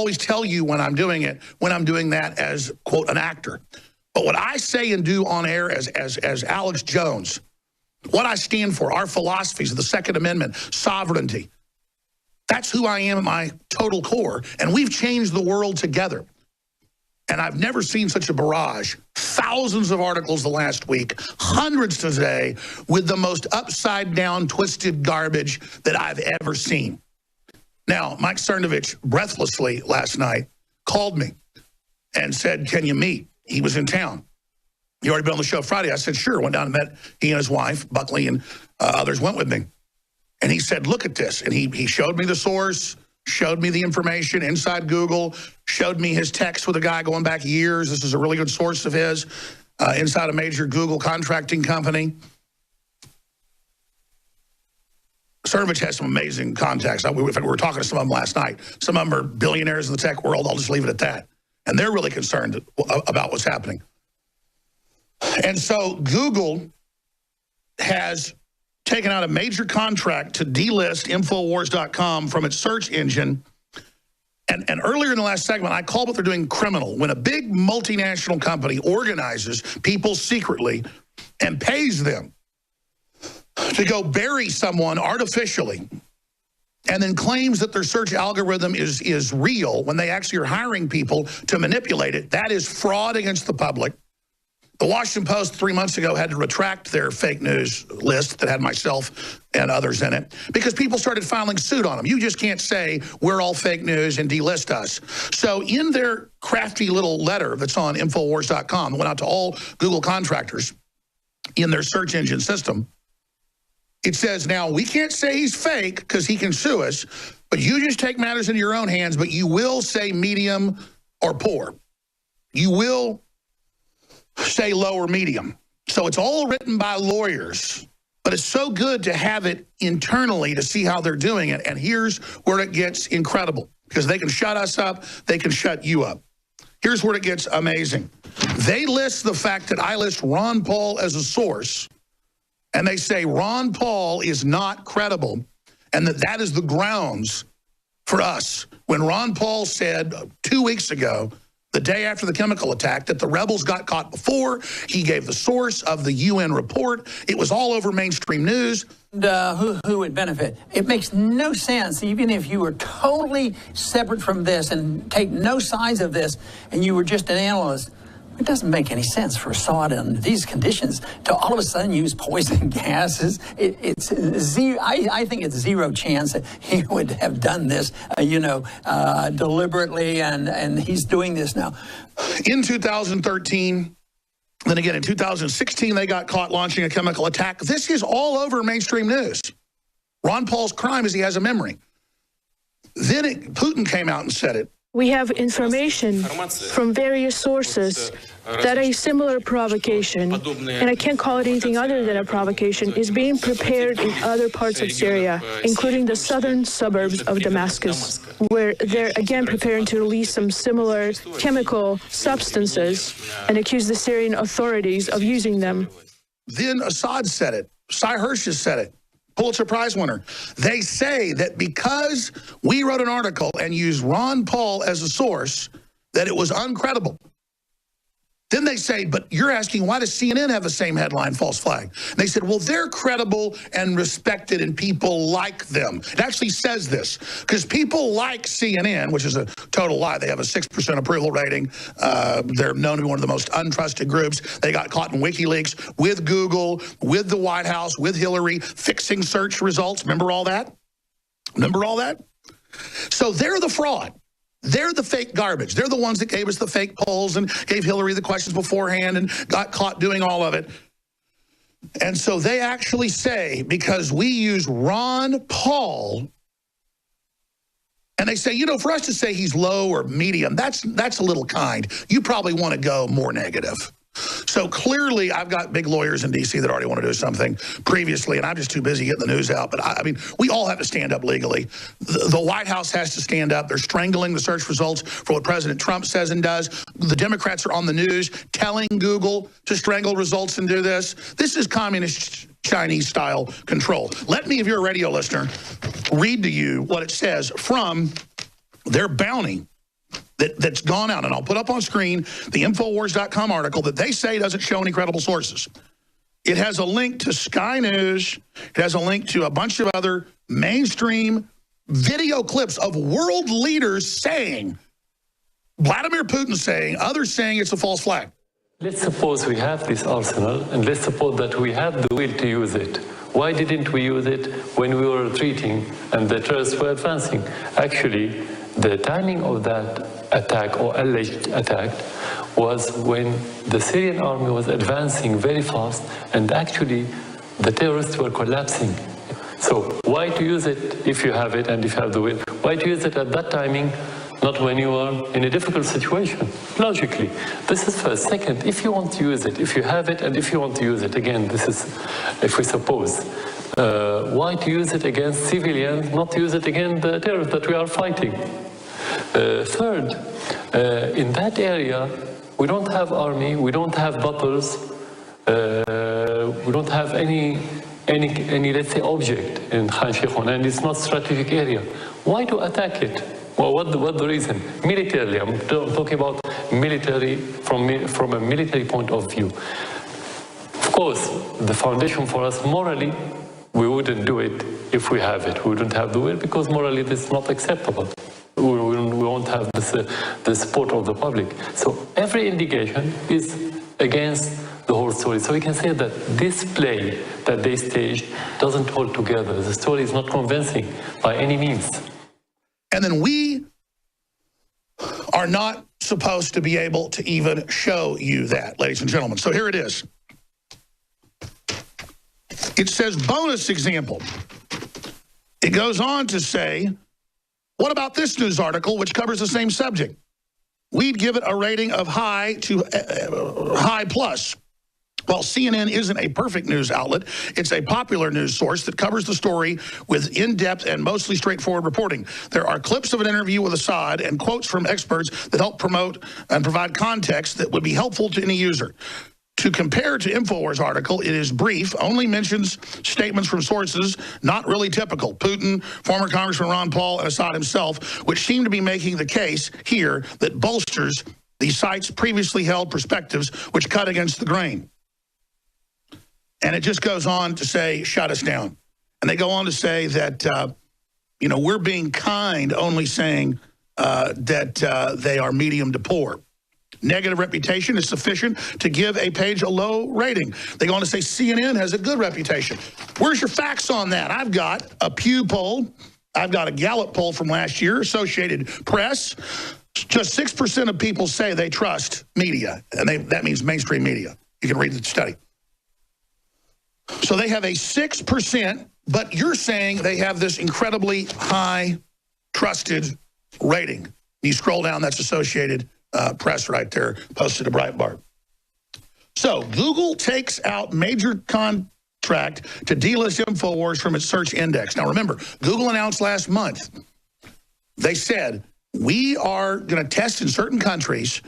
always tell you when I'm doing it, when I'm doing that as, quote, an actor. But what I say and do on air as Alex Jones, what I stand for, our philosophies of the Second Amendment, sovereignty, that's who I am at my total core. And we've changed the world together. And I've never seen such a barrage. Thousands of articles the last week, hundreds today, with the most upside-down, twisted garbage that I've ever seen. Now, Mike Cernovich, breathlessly last night, called me and said, can you meet? He was in town. You already been on the show Friday. I said, sure. Went down and met he and his wife, Buckley, and others went with me. And he said, look at this. And he showed me the source, showed me the information inside Google, showed me his text with a guy going back years. This is a really good source of his inside a major Google contracting company. Cernovich has some amazing contacts. We were talking to some of them last night. Some of them are billionaires in the tech world. I'll just leave it at that. And they're really concerned about what's happening. And so Google has taken out a major contract to delist Infowars.com from its search engine. And earlier in the last segment, I called what they're doing criminal. When a big multinational company organizes people secretly and pays them to go bury someone artificially and then claims that their search algorithm is real when they actually are hiring people to manipulate it, that is fraud against the public. The Washington Post 3 months ago had to retract their fake news list that had myself and others in it because people started filing suit on them. You just can't say we're all fake news and delist us. So in their crafty little letter that's on Infowars.com that went out to all Google contractors in their search engine system, it says, now, we can't say he's fake because he can sue us, but you just take matters into your own hands, but you will say medium or poor. You will say low or medium. So it's all written by lawyers, but it's so good to have it internally to see how they're doing it. And here's where it gets incredible, because they can shut us up, they can shut you up. Here's where it gets amazing. They list the fact that I list Ron Paul as a source, and they say Ron Paul is not credible, and that is the grounds for us. When Ron Paul said 2 weeks ago, the day after the chemical attack, that the rebels got caught before, he gave the source of the UN report. It was all over mainstream news. Who would benefit? It makes no sense, even if you were totally separate from this and take no sides of this, and you were just an analyst. It doesn't make any sense for Assad under these conditions to all of a sudden use poison gases. It's zero. I think it's zero chance that he would have done this, deliberately, and he's doing this now. In 2013, then again in 2016, they got caught launching a chemical attack. This is all over mainstream news. Ron Paul's crime is he has a memory. Then Putin came out and said it. We have information from various sources that a similar provocation, and I can't call it anything other than a provocation, is being prepared in other parts of Syria, including the southern suburbs of Damascus, where they're again preparing to release some similar chemical substances and accuse the Syrian authorities of using them. Then Assad said it. Sy Hersh has said it. Pulitzer Prize winner. They say that because we wrote an article and used Ron Paul as a source, that it was uncredible. Then they say, but you're asking, why does CNN have the same headline, false flag? And they said, well, they're credible and respected and people like them. It actually says this, because people like CNN, which is a total lie. They have a 6% approval rating. They're known to be one of the most untrusted groups. They got caught in WikiLeaks with Google, with the White House, with Hillary, fixing search results. Remember all that? Remember all that? So they're the fraud. They're the fake garbage. They're the ones that gave us the fake polls and gave Hillary the questions beforehand and got caught doing all of it. And so they actually say, because we use Ron Paul, and they say, for us to say he's low or medium, that's a little kind. You probably want to go more negative. So clearly, I've got big lawyers in D.C. that already want to do something previously, and I'm just too busy getting the news out. But I mean, we all have to stand up legally. The White House has to stand up. They're strangling the search results for what President Trump says and does. The Democrats are on the news telling Google to strangle results and do this. This is communist Chinese-style control. Let me, if you're a radio listener, read to you what it says from their bounty that's gone out, and I'll put up on screen the Infowars.com article that they say doesn't show any credible sources. It has a link to Sky News. It has a link to a bunch of other mainstream video clips of world leaders saying, Vladimir Putin saying, others saying it's a false flag. Let's suppose we have this arsenal, and let's suppose that we have the will to use it. Why didn't we use it when we were retreating and the terrorists were advancing? Actually, the timing of that attack or alleged attack was when the Syrian army was advancing very fast and actually the terrorists were collapsing. So why to use it if you have it and if you have the will? Why to use it at that timing, not when you are in a difficult situation? Logically, this is first. Second, if you want to use it, if you have it and if you want to use it, again, this is if we suppose, why to use it against civilians, not to use it against the terrorists that we are fighting? Third, in that area, we don't have army, we don't have battles, we don't have any let's say object in Khan Sheikhun, and it's not strategic area. Why to attack it? Well, what the reason? Militarily, I'm talking about military from a military point of view. Of course, the foundation for us morally, we wouldn't do it if we have it. We wouldn't have the will because morally this is not acceptable. We won't have the support of the public. So every indication is against the whole story. So we can say that this play that they staged doesn't hold together. The story is not convincing by any means. And then we are not supposed to be able to even show you that, ladies and gentlemen. So here it is. It says bonus example. It goes on to say, what about this news article, which covers the same subject? We'd give it a rating of high to high plus. While CNN isn't a perfect news outlet, it's a popular news source that covers the story with in-depth and mostly straightforward reporting. There are clips of an interview with Assad and quotes from experts that help promote and provide context that would be helpful to any user. To compare to Infowars article, it is brief, only mentions statements from sources not really typical. Putin, former Congressman Ron Paul, and Assad himself, which seem to be making the case here that bolsters the site's previously held perspectives, which cut against the grain. And it just goes on to say, shut us down. And they go on to say that, we're being kind, only saying that they are medium to poor. Negative reputation is sufficient to give a page a low rating. They go on to say CNN has a good reputation. Where's your facts on that? I've got a Pew poll. I've got a Gallup poll from last year, Associated Press. Just 6% of people say they trust media, and that means mainstream media. You can read the study. So they have a 6%, but you're saying they have this incredibly high trusted rating. You scroll down, that's Associated Press right there, posted to Breitbart. So Google takes out major contract to delist Infowars from its search index. Now remember, Google announced last month, they said, we are going to test in certain countries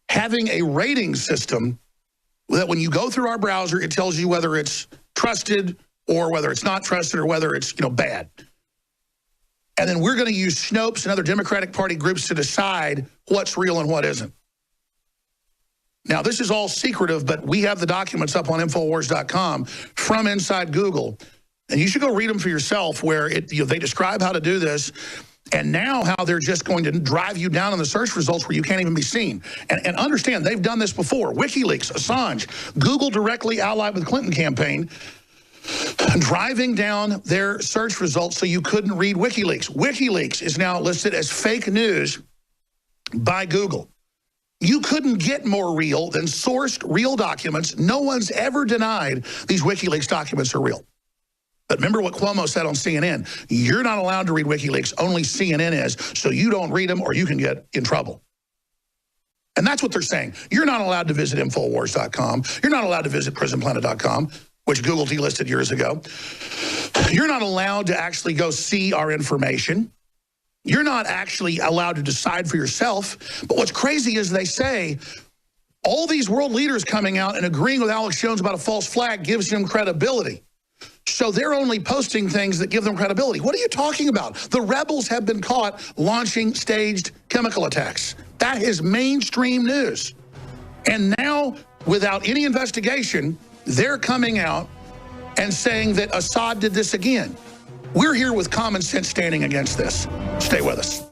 having a rating system that when you go through our browser, it tells you whether it's trusted or whether it's not trusted or whether it's, bad. And then we're going to use Snopes and other Democratic Party groups to decide what's real and what isn't. Now, this is all secretive, but we have the documents up on Infowars.com from inside Google. And you should go read them for yourself where they describe how to do this. And now how they're just going to drive you down in the search results where you can't even be seen. And understand, they've done this before. WikiLeaks, Assange, Google directly allied with Clinton campaign, driving down their search results so you couldn't read WikiLeaks. WikiLeaks is now listed as fake news by Google. You couldn't get more real than sourced real documents. No one's ever denied these WikiLeaks documents are real. But remember what Cuomo said on CNN. You're not allowed to read WikiLeaks. Only CNN is. So you don't read them or you can get in trouble. And that's what they're saying. You're not allowed to visit Infowars.com. You're not allowed to visit PrisonPlanet.com, which Google delisted years ago. You're not allowed to actually go see our information. You're not actually allowed to decide for yourself. But what's crazy is they say all these world leaders coming out and agreeing with Alex Jones about a false flag gives him credibility. So they're only posting things that give them credibility. What are you talking about? The rebels have been caught launching staged chemical attacks. That is mainstream news. And now, without any investigation, they're coming out and saying that Assad did this again. We're here with common sense standing against this. Stay with us.